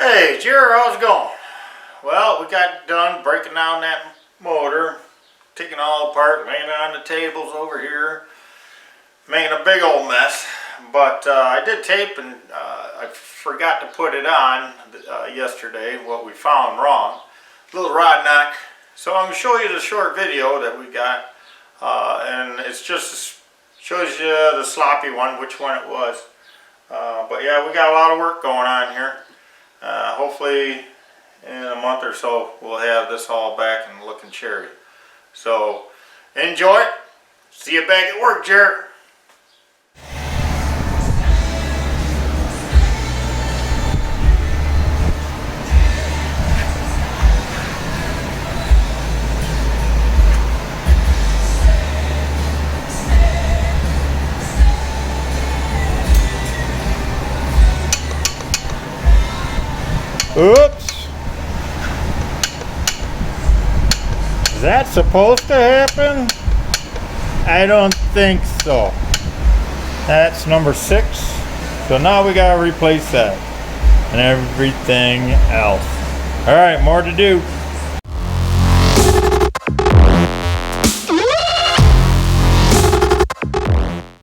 Hey Jerry, how's it going? Well, we got done breaking down that motor, taking it all apart, laying it on the tables over here, making a big old mess. But I did tape and I forgot to put it on yesterday, what we found wrong. Little rod knock. So I'm going to show you the short video that we got. And it's just shows you the sloppy one, which one it was. But yeah, we got a lot of work going on here. Hopefully in a month or so we'll have this all back and looking cherry. So enjoy it. See you back at work, Jared. Oops. Is that supposed to happen? I don't think so. That's number 6. So now we gotta replace that and everything else. All right, more to do.